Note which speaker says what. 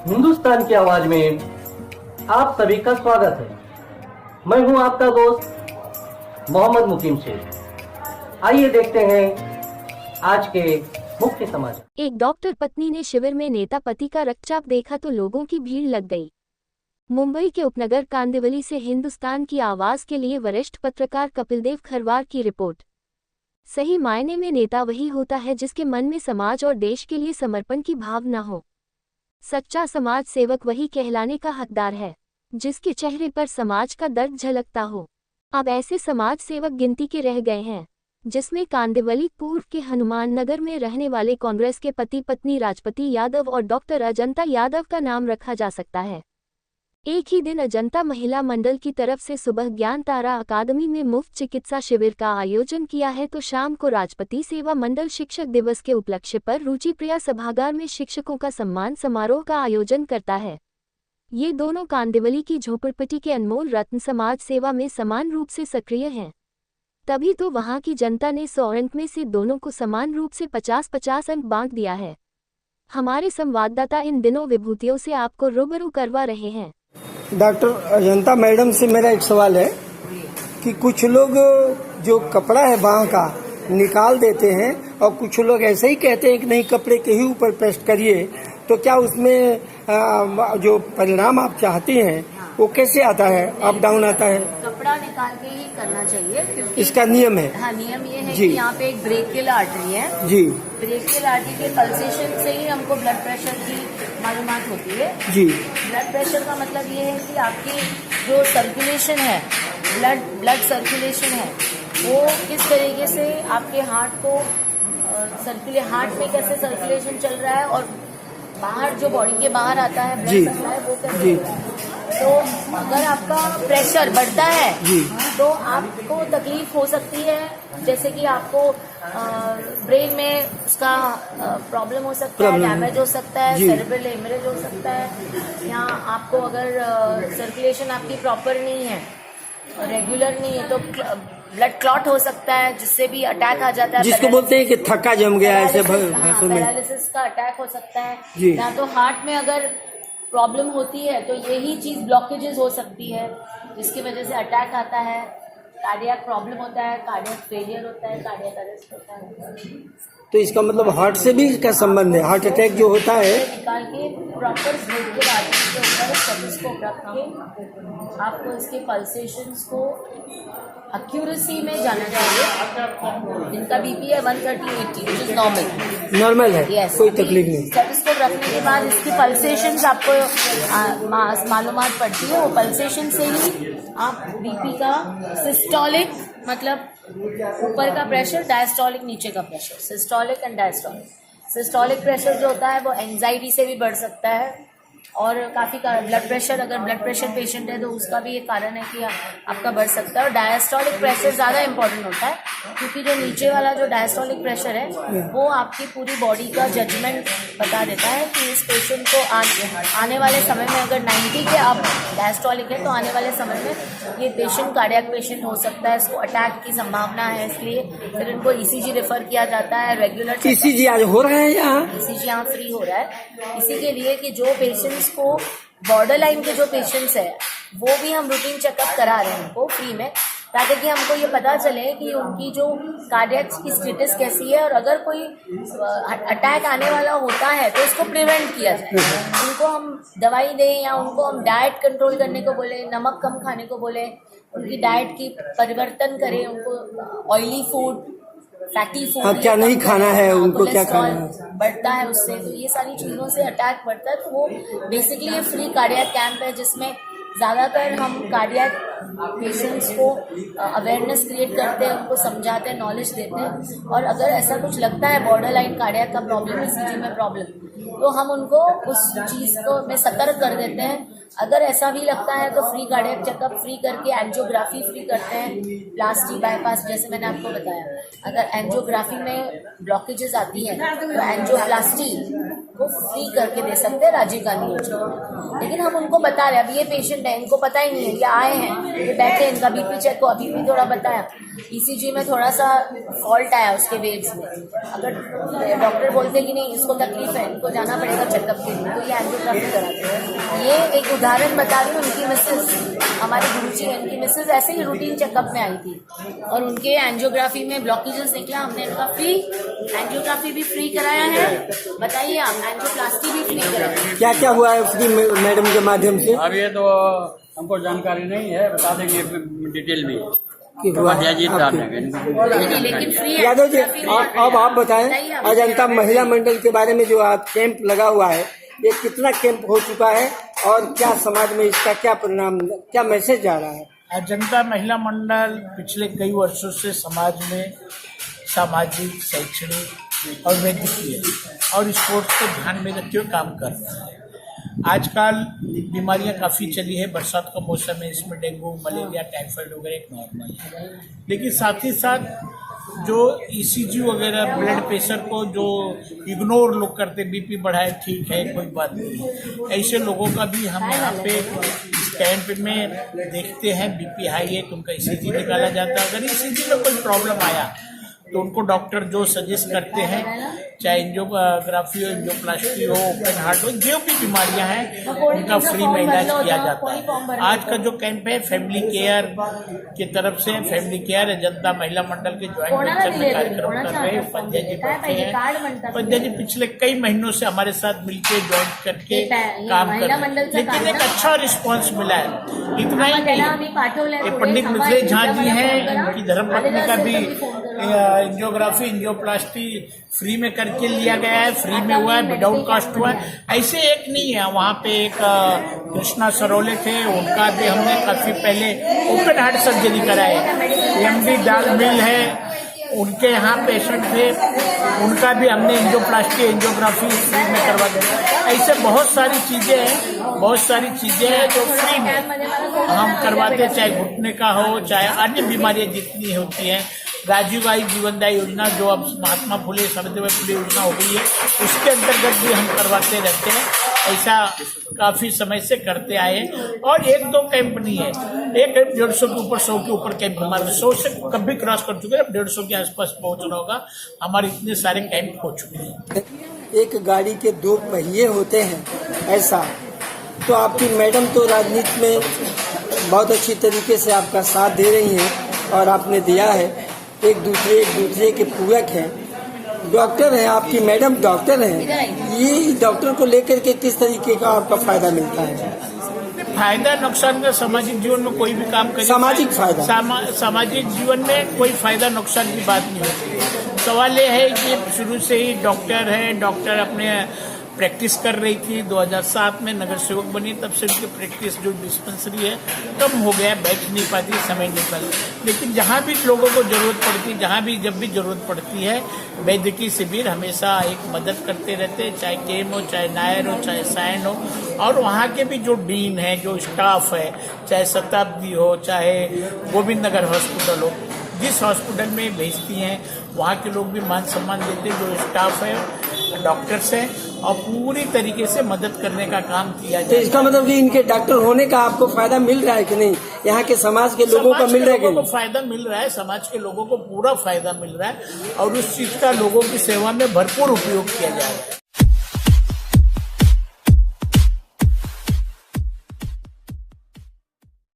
Speaker 1: हिंदुस्तान की आवाज में आप सभी का स्वागत है। मैं हूं आपका दोस्त मोहम्मद मुकीम शेख। आइए देखते हैं आज के मुख्य समाचार।
Speaker 2: एक डॉक्टर पत्नी ने शिविर में नेता पति का रक्तचाप देखा तो लोगों की भीड़ लग गई। मुंबई के उपनगर कांदिवली से हिंदुस्तान की आवाज के लिए वरिष्ठ पत्रकार कपिलदेव खरवार की रिपोर्ट। सही मायने में नेता वही होता है जिसके मन में समाज और देश के लिए समर्पण की भावना हो। सच्चा समाज सेवक वही कहलाने का हकदार है जिसके चेहरे पर समाज का दर्द झलकता हो। अब ऐसे समाज सेवक गिनती के रह गए हैं, जिसमें कांदिवली पूर्व के हनुमान नगर में रहने वाले कांग्रेस के पति पत्नी राजपति यादव और डॉक्टर अजंता यादव का नाम रखा जा सकता है। एक ही दिन अजंता महिला मंडल की तरफ से सुबह ज्ञान तारा अकादमी में मुफ्त चिकित्सा शिविर का आयोजन किया है, तो शाम को राजपति सेवा मंडल शिक्षक दिवस के उपलक्ष्य पर रुचिप्रिया सभागार में शिक्षकों का सम्मान समारोह का आयोजन करता है। ये दोनों कांदिवली की झोपड़पट्टी के अनमोल रत्न समाज सेवा में समान रूप से सक्रिय हैं। तभी तो वहां की जनता ने 100 अंक में से दोनों को समान रूप से 50-50 अंक बांट दिया है। हमारे संवाददाता इन दिनों विभूतियों से आपको रूबरू करवा रहे हैं।
Speaker 3: डॉक्टर अजंता मैडम से मेरा एक सवाल है कि कुछ लोग जो कपड़ा है बांह का निकाल देते हैं और कुछ लोग ऐसे ही कहते हैं कि नहीं कपड़े के ही ऊपर पेस्ट करिए, तो क्या उसमें जो परिणाम आप चाहती हैं वो कैसे आता है, अप डाउन आता है?
Speaker 4: कपड़ा निकाल के ही करना चाहिए क्योंकि
Speaker 3: इसका नियम है।
Speaker 4: हाँ, नियम ये है
Speaker 3: जी।
Speaker 4: कि यहाँ पे एक ब्रेकियल आर्टरी है
Speaker 3: जी।
Speaker 4: ब्रेकियल आर्टरी के पल्सेशन से ही हमको ब्लड प्रेशर की मालूमात होती है।
Speaker 3: जी।
Speaker 4: ब्लड प्रेशर का मतलब ये है कि आपकी जो सर्कुलेशन है, ब्लड सर्कुलेशन है, वो किस तरीके से आपके हार्ट को हार्ट में कैसे सर्कुलेशन चल रहा है और बाहर जो बॉडी के बाहर आता है ब्लड सप्लाई वो कैसे हो रहा है। तो अगर आपका प्रेशर बढ़ता है तो आपको तकलीफ हो सकती है, जैसे कि आपको ब्रेन में उसका प्रॉब्लम हो सकता है, डैमेज हो सकता है, सेरेब्रल हेमरेज हो सकता है, या आपको अगर सर्कुलेशन आपकी प्रॉपर नहीं है, रेगुलर नहीं है, तो ब्लड क्लॉट हो सकता है, जिससे भी अटैक आ जाता है,
Speaker 3: जिसको बोलते हैं कि थक्का जम गया है, ऐसे भैंसों में
Speaker 4: पैरालिसिस का अटैक हो सकता है। या तो हार्ट में अगर प्रॉब्लम होती है तो यही चीज ब्लॉकेजेस हो सकती है, जिसकी वजह से अटैक आता है, कार्डियक प्रॉब्लम होता है, कार्डियक फेलियर होता है, कार्डियक अरेस्ट होता है।
Speaker 3: तो इसका मतलब हार्ट से भी इसका संबंध है। हार्ट अटैक जो होता है
Speaker 4: निकाल के प्रॉपर ब्रेकियल आर्टरी के ऊपर स्टेथोस्कोप रख के आपको इसके पल्सेशंस को एक्यूरेसी में जाना चाहिए। इनका बीपी है 130/80 विच इज
Speaker 3: नॉर्मल है।
Speaker 4: Yes,
Speaker 3: कोई तकलीफ नहीं।
Speaker 4: स्टेथोस्कोप रखने के बाद इसकी पल्सेशंस आपको मालूमात पड़ती है। वो पल्सेशन से ही आप बीपी का सिस्टोलिक मतलब ऊपर का प्रेशर, डायस्टोलिक नीचे का pressure, systolic and diastolic. Systolic pressure जो होता है वो एंजाइटी से भी बढ़ सकता है और काफी ब्लड प्रेशर, अगर ब्लड प्रेशर पेशेंट है तो उसका भी एक कारण है कि आपका बढ़ सकता है। और डायस्टोलिक प्रेशर ज्यादा इंपॉर्टेंट होता है क्योंकि जो नीचे वाला जो डायस्टोलिक प्रेशर है वो आपकी पूरी बॉडी का जजमेंट बता देता है कि इस पेशेंट को आने वाले समय में अगर 90 के आप डायस्टोलिक है तो आने वाले समय में ये पेशेंट कार्डियक पेशेंट हो सकता है, इसको अटैक की संभावना है, इसलिए फिर इनको ईसीजी रेफर किया जाता है। रेगुलर
Speaker 3: ईसीजी आज हो रहा है यहाँ,
Speaker 4: ईसीजी यहाँ फ्री हो रहा है इसी के लिए कि जो पेशेंट्स को बॉर्डर लाइन के जो पेशेंट्स है वो भी हम रूटीन चेकअप करा रहे हैं उनको फ्री में, ताकि कि हमको ये पता चले कि उनकी जो कार्डियक की स्टेटस कैसी है और अगर कोई अटैक आने वाला होता है तो उसको प्रिवेंट किया जाए। उनको हम दवाई दें या उनको हम डाइट कंट्रोल करने को बोले, नमक कम खाने को बोले, उनकी डाइट की परिवर्तन करें, उनको ऑयली फूड, फैटी फूड
Speaker 3: क्या नहीं खाना है, उनको क्या खाना है,
Speaker 4: बढ़ता है उससे। तो ये सारी चीजों से अटैक बढ़ता है। तो वो बेसिकली फ्री कार्डियक कैंप है जिसमें ज्यादातर हम कार्डियक पेशेंट्स को अवेयरनेस क्रिएट करते हैं, उनको समझाते हैं, नॉलेज देते हैं। और अगर ऐसा कुछ लगता है बॉर्डर लाइन कार्डियक का प्रॉब्लम है, ईसीजी में प्रॉब्लम, तो हम उनको उस चीज को में सतर्क कर देते हैं। अगर ऐसा भी लगता है तो फ्री कार्डियक चेकअप फ्री करके एंजियोग्राफी फ्री करते हैं, प्लास्टी बाईपास जैसे मैंने आपको बताया। अगर एंजियोग्राफी में ब्लॉकेजेस आती है तो एंजियोप्लास्टी को फ्री करके दे सकते हैं राजीव गांधी योजना। लेकिन हम उनको बता रहे हैं, अब ये पेशेंट है, इनको पता ही नहीं है, ये आए हैं ये बैठे, इनका बीपी चेक को, अभी भी थोड़ा बताया, ईसीजी में थोड़ा सा फॉल्ट आया उसके वेव्स में। अगर डॉक्टर बोलते कि नहीं इसको तकलीफ है, इनको जाना पड़ेगा चेकअप के लिए, तो ये एंजियोग्राफी कराते हैं। ये एक उदाहरण बता रही हूँ, उनकी मिसेज, हमारे गुरुजी हैं, उनकी मिसेज ऐसे ही रूटीन चेकअप में आई थी और उनके एंजियोग्राफी में ब्लॉकेजेस निकला, हमने इनका फ्री एंजियोग्राफी भी फ्री कराया है। बताइए आप, एंजियोप्लास्टी भी फ्री कराया।
Speaker 3: क्या क्या हुआ है फ्री मैडम के माध्यम से?
Speaker 5: अब ये तो हमको जानकारी नहीं है, बता देंगे डिटेल में
Speaker 3: कि हुआ
Speaker 4: लेकिन फ्री
Speaker 3: यादव जी, अब आप बताएं, अजंता महिला मंडल के बारे में जो आप कैंप लगा हुआ है, ये कितना कैंप हो चुका है और क्या समाज में इसका क्या परिणाम, क्या मैसेज जा रहा है?
Speaker 6: अजंता महिला मंडल पिछले कई वर्षों से समाज में सामाजिक, शैक्षणिक और वैद्यकीय और स्पोर्ट्स को ध्यान में रखते हुए काम कर रहा है। आजकल बीमारियां काफ़ी चली है, बरसात का मौसम है, इसमें डेंगू, मलेरिया, टाइफाइड वगैरह एक नॉर्मल है, लेकिन साथ ही साथ जो ईसीजी वगैरह ब्लड प्रेशर को जो इग्नोर लोग करते, बीपी बढ़ाए ठीक है कोई बात नहीं, ऐसे लोगों का भी हम यहाँ पे इस कैंप में देखते हैं। बीपी हाई है तो उनका ईसीजी निकाला जाता है। अगर ईसीजी में कोई प्रॉब्लम आया तो उनको डॉक्टर जो सजेस्ट करते हैं, चाहे एंजियोग्राफी हो, एंजियोप्लास्टी हो, ओपन हार्ट हो, जो भी बीमारियां हैं उनका फ्री में इलाज किया जाता है। आज का जो कैंप है फैमिली केयर की तरफ से, फैमिली केयर अजंता महिला मंडल के ज्वाइंट वेंचर में कार्यक्रम कर रहे हैं। पंजा जी बैठे हैं, पंजा जी पिछले कई महीनों से हमारे साथ मिलकर ज्वाइंट करके काम कर रहे हैं, लेकिन एक अच्छा रिस्पॉन्स मिला है। इतना ही नहीं, पंडित मिश्रेश झा जी हैं, इनकी धर्मपत्नी का भी एंजियोग्राफी, एंजियोप्लास्टी फ्री में करके लिया गया है, फ्री में हुआ है, विदाउट कॉस्ट हुआ है। ऐसे एक नहीं है, वहाँ पे एक कृष्णा सरोले थे, उनका भी हमने काफी पहले ओपन हार्ट सर्जरी कराई है। एमडी डाल मिल है, उनके यहाँ पेशेंट थे, उनका भी हमने एंजियोप्लास्टी, एंजियोग्राफी फ्री में करवा दिया। ऐसे बहुत सारी चीजें हैं जो फ्री में हम करवाते, चाहे घुटने का हो, चाहे अन्य बीमारियां जितनी होती हैं। राजीव गांधी जीवनदायी योजना जो अब महात्मा फुले सरोजिनी फुले योजना हो गई है, उसके अंतर्गत भी हम करवाते रहते हैं। ऐसा काफी समय से करते आए और एक दो कैंप नहीं है, एक 150 के ऊपर 100 के ऊपर कैंप हमारे 100 से कभी क्रॉस कर चुके हैं, अब 150 के आसपास पहुंचना होगा। हमारे इतने सारे कैंप हो चुके हैं।
Speaker 3: एक गाड़ी के दो पहिए होते हैं, ऐसा तो आपकी मैडम तो राजनीति में बहुत अच्छी तरीके से आपका साथ दे रही हैं और आपने दिया है। एक दूसरे के पूरक हैं, डॉक्टर हैं, आपकी मैडम डॉक्टर हैं। ये डॉक्टर को लेकर के किस तरीके का आपका फायदा मिलता है?
Speaker 6: फायदा नुकसान का सामाजिक जीवन में कोई भी काम करे,
Speaker 3: सामाजिक फायदा,
Speaker 6: सामाजिक जीवन में कोई फायदा नुकसान की बात नहीं होती। सवाल ये है कि शुरू से ही डॉक्टर है, डॉक्टर अपने प्रैक्टिस कर रही थी। 2007 में नगर सेवक बनी, तब से उनकी प्रैक्टिस जो डिस्पेंसरी है कम हो गया, बैठ नहीं पाती, समय नहीं पाती। लेकिन जहाँ भी लोगों को जरूरत पड़ती, जब भी जरूरत पड़ती है, वैद्यकीय शिविर हमेशा एक मदद करते रहते हैं, चाहे केम हो, चाहे नायर हो, चाहे सायन हो। और वहाँ के भी जो डीन है, जो स्टाफ है, चाहे शताब्दी हो, चाहे गोविंद नगर हॉस्पिटल हो, जिस हॉस्पिटल में भेजती हैं वहाँ के लोग भी मान सम्मान देते हैं। जो स्टाफ है, डॉक्टर्स हैं, और पूरी तरीके से मदद करने का काम किया जाए।
Speaker 3: तो इसका मतलब कि इनके डॉक्टर होने का आपको फायदा मिल रहा है कि नहीं? यहाँ के समाज के लोगों का मिल रहा है कि नहीं?
Speaker 6: फायदा मिल रहा है, समाज के लोगों को पूरा फायदा मिल रहा है और उस चीज का लोगों की सेवा में भरपूर उपयोग किया जा रहा है।